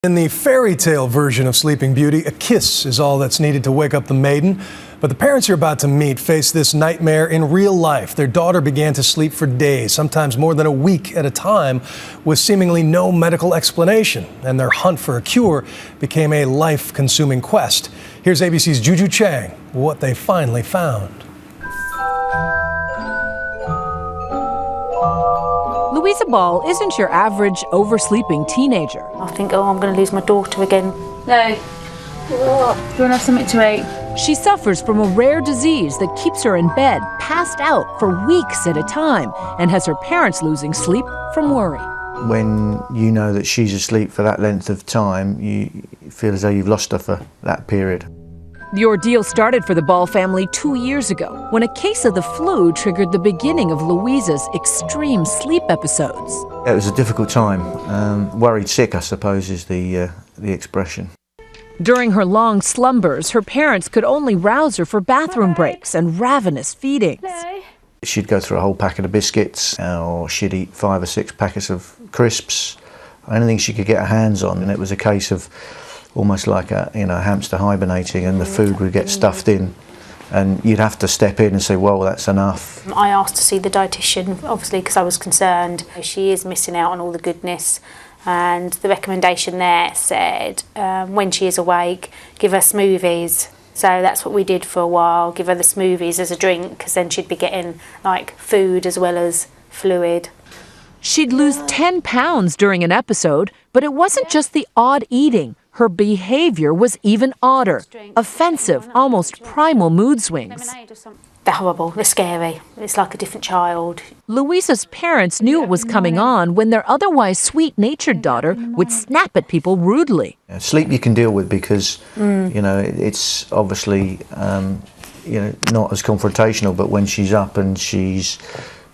In the fairy tale version of Sleeping Beauty, a kiss is all that's needed to wake up the maiden. But the parents you're about to meet face this nightmare in real life. Their daughter began to sleep for days, sometimes more than a week at a time, with seemingly no medical explanation. And their hunt for a cure became a life-consuming quest. Here's ABC's Juju Chang, what they finally found. Louisa Ball isn't your average oversleeping teenager. I think, oh, I'm going to lose my daughter again. No. Do you want to have something to eat? She suffers from a rare disease that keeps her in bed, passed out for weeks at a time, and has her parents losing sleep from worry. When you know that she's asleep for that length of time, you feel as though you've lost her for that period. The ordeal started for the Ball family 2 years ago, when a case of the flu triggered the beginning of Louisa's extreme sleep episodes. It was a difficult time. Worried sick, I suppose, is the expression. During her long slumbers, her parents could only rouse her for bathroom breaks and ravenous feedings. She'd go through a whole packet of biscuits, or she'd eat 5 or 6 packets of crisps, anything she could get her hands on, and it was a case of almost like a hamster hibernating, and the food would get stuffed in, and you'd have to step in and say, well, that's enough. I asked to see the dietitian, obviously, because I was concerned. She is missing out on all the goodness, and the recommendation there said when she is awake, give her smoothies. So that's what we did for a while, give her the smoothies as a drink, because then she'd be getting like food as well as fluid. She'd lose 10 pounds during an episode, but it wasn't just the odd eating. Her behavior was even odder, offensive, almost primal mood swings. They're horrible, they're scary. It's like a different child. Louisa's parents knew it was coming on when their otherwise sweet-natured daughter would snap at people rudely. Sleep you can deal with because, it's obviously, not as confrontational, but when she's up and she's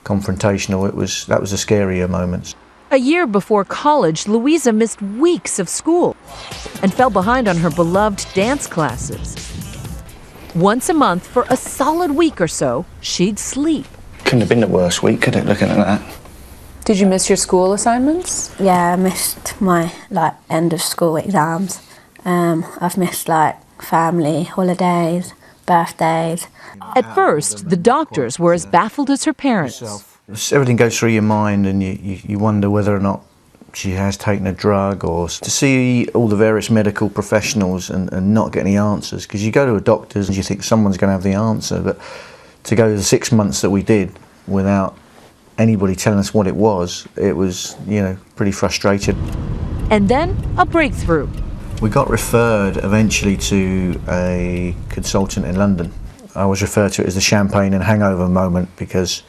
confrontational, that was the scarier moments. A year before college, Louisa missed weeks of school and fell behind on her beloved dance classes. Once a month for a solid week or so, she'd sleep. Couldn't have been the worst week, could it, looking at that? Did you miss your school assignments? Yeah, I missed my end of school exams. I've missed family, holidays, birthdays. At first, the doctors were as baffled as her parents. Everything goes through your mind, and you wonder whether or not she has taken a drug, or to see all the various medical professionals and not get any answers, because you go to a doctor's and you think someone's going to have the answer, but to go the 6 months that we did without anybody telling us what it was pretty frustrated. And then a breakthrough. We got referred eventually to a consultant in London. I always refer to it as the champagne and hangover moment, because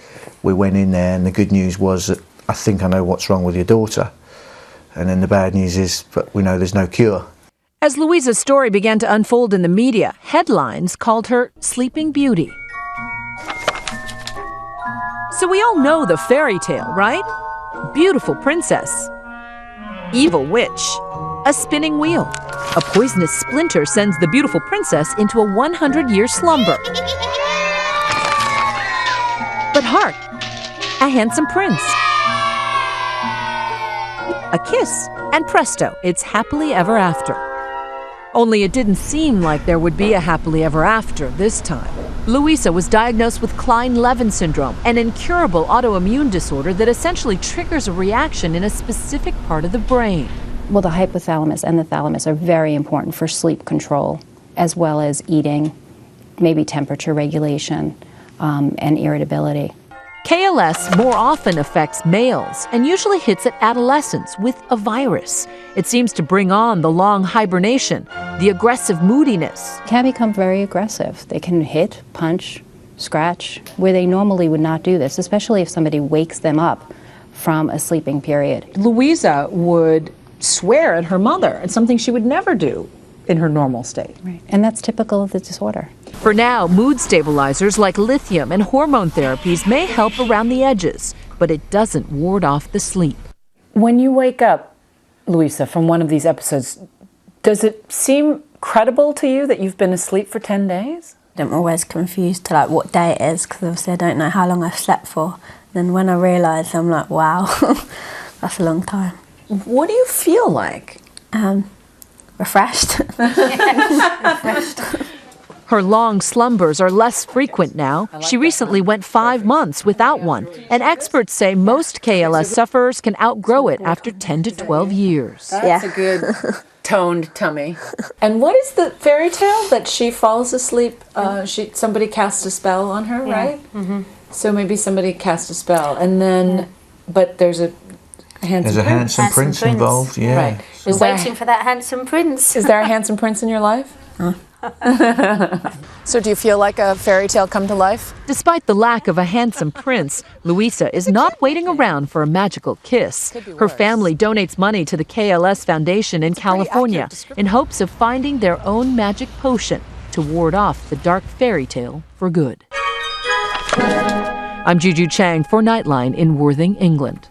we went in there and the good news was that I think I know what's wrong with your daughter. And then the bad news is, but we know there's no cure. As Louisa's story began to unfold in the media, headlines called her Sleeping Beauty. So we all know the fairy tale, right? Beautiful princess, evil witch, a spinning wheel. A poisonous splinter sends the beautiful princess into a 100-year slumber. But hark, a handsome prince. A kiss, and presto, it's happily ever after. Only it didn't seem like there would be a happily ever after this time. Louisa was diagnosed with Klein-Levin syndrome, an incurable autoimmune disorder that essentially triggers a reaction in a specific part of the brain. Well, the hypothalamus and the thalamus are very important for sleep control, as well as eating, maybe temperature regulation, and irritability. KLS more often affects males and usually hits at adolescence with a virus. It seems to bring on the long hibernation, the aggressive moodiness. Can become very aggressive. They can hit, punch, scratch, where they normally would not do this, especially if somebody wakes them up from a sleeping period. Louisa would swear at her mother. It's something she would never do in her normal state. Right. And that's typical of the disorder. For now, mood stabilizers like lithium and hormone therapies may help around the edges, but it doesn't ward off the sleep. When you wake up, Louisa, from one of these episodes, does it seem credible to you that you've been asleep for 10 days? I'm always confused to what day it is, because obviously I don't know how long I've slept for. Then when I realise, I'm like, wow, that's a long time. What do you feel like? refreshed. Her long slumbers are less frequent now. She recently went 5 months without one, and experts say most KLS sufferers can outgrow it after 10 to 12 years. That's a good toned tummy. And what is the fairy tale that she falls asleep? Somebody cast a spell on her, right? Mm-hmm. So maybe somebody cast a spell, and then, but there's a handsome prince involved. Yeah, right. Is waiting for that handsome prince. Is there a handsome prince in your life? So do you feel like a fairy tale come to life? Despite the lack of a handsome prince, Luisa is not waiting around for a magical kiss. Her family donates money to the KLS Foundation in California in hopes of finding their own magic potion to ward off the dark fairy tale for good. I'm Juju Chang for Nightline in Worthing, England.